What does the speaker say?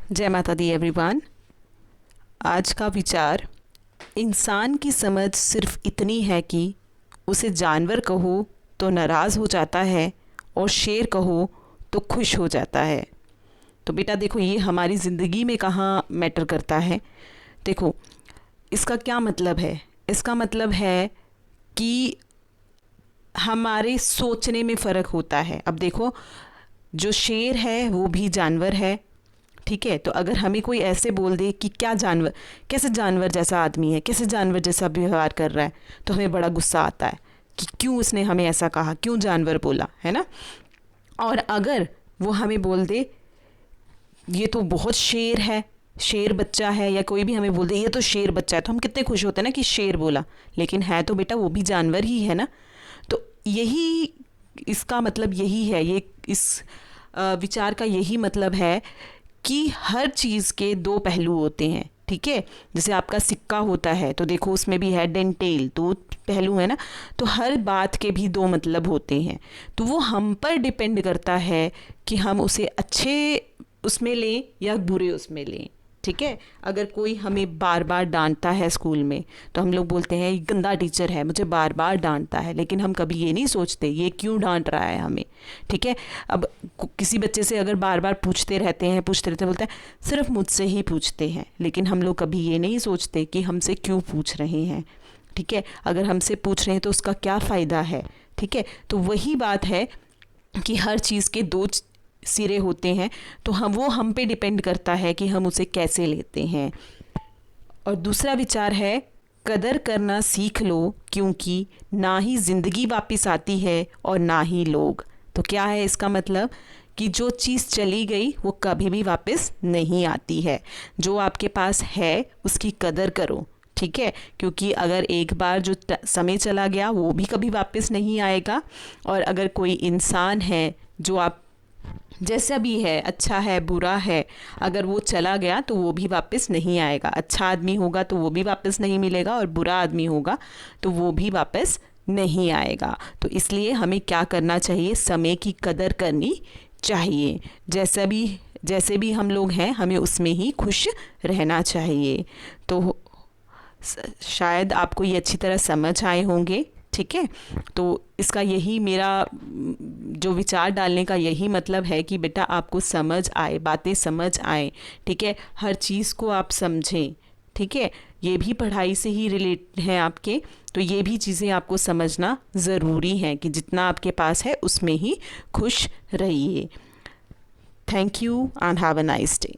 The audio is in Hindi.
जय माता दी एवरीवन। आज का विचार, इंसान की समझ सिर्फ इतनी है कि उसे जानवर कहो तो नाराज़ हो जाता है और शेर कहो तो खुश हो जाता है। तो बेटा देखो, ये हमारी ज़िंदगी में कहाँ मैटर करता है। देखो इसका क्या मतलब है। इसका मतलब है कि हमारे सोचने में फ़र्क होता है। अब देखो, जो शेर है वो भी जानवर है, ठीक है। तो अगर हमें कोई ऐसे बोल दे कि क्या जानवर, कैसे जानवर जैसा आदमी है, कैसे जानवर जैसा व्यवहार कर रहा है, तो हमें बड़ा गुस्सा आता है कि क्यों उसने हमें ऐसा कहा, क्यों जानवर बोला, है ना। और अगर वो हमें बोल दे ये तो बहुत शेर है, शेर बच्चा है, या कोई भी हमें बोल दे ये तो शेर बच्चा है, तो हम कितने खुश होते हैं ना कि शेर बोला, लेकिन है तो बेटा वो भी जानवर ही है ना। तो यही इसका मतलब यही है, ये इस विचार का यही मतलब है कि हर चीज़ के दो पहलू होते हैं, ठीक है। जैसे आपका सिक्का होता है तो देखो उसमें भी हेड एंड टेल, दो पहलू है ना। तो हर बात के भी दो मतलब होते हैं। तो वो हम पर डिपेंड करता है कि हम उसे अच्छे उसमें लें या बुरे उसमें लें, ठीक है। अगर कोई हमें बार बार डांटता है स्कूल में तो हम लोग बोलते हैं ये गंदा टीचर है, मुझे बार बार डांटता है, लेकिन हम कभी ये नहीं सोचते ये क्यों डांट रहा है हमें, ठीक है। अब किसी बच्चे से अगर बार बार पूछते रहते बोलते हैं सिर्फ मुझसे ही पूछते हैं, लेकिन हम लोग कभी ये नहीं सोचते कि हमसे क्यों पूछ रहे हैं, ठीक है। अगर हमसे पूछ रहे हैं तो उसका क्या फ़ायदा है, ठीक है। तो वही बात है कि हर चीज़ के दो सिरे होते हैं। तो हम पे डिपेंड करता है कि हम उसे कैसे लेते हैं। और दूसरा विचार है, कदर करना सीख लो, क्योंकि ना ही ज़िंदगी वापस आती है और ना ही लोग। तो क्या है इसका मतलब कि जो चीज़ चली गई वो कभी भी वापस नहीं आती है। जो आपके पास है उसकी कदर करो, ठीक है। क्योंकि अगर एक बार जो समय चला गया वो भी कभी वापस नहीं आएगा। और अगर कोई इंसान है जो आप जैसा भी है, अच्छा है बुरा है, अगर वो चला गया तो वो भी वापस नहीं आएगा। अच्छा आदमी होगा तो वो भी वापस नहीं मिलेगा, और बुरा आदमी होगा तो वो भी वापस नहीं आएगा। तो इसलिए हमें क्या करना चाहिए, समय की कदर करनी चाहिए। जैसे भी हम लोग हैं हमें उसमें ही खुश रहना चाहिए। तो शायद आपको ये अच्छी तरह समझ आए होंगे, ठीक है। तो इसका यही मेरा जो विचार डालने का यही मतलब है कि बेटा आपको समझ आए, बातें समझ आए, ठीक है। हर चीज़ को आप समझें, ठीक है। ये भी पढ़ाई से ही रिलेट है आपके, तो ये भी चीज़ें आपको समझना ज़रूरी है कि जितना आपके पास है उसमें ही खुश रहिए। Thank you and have a nice day.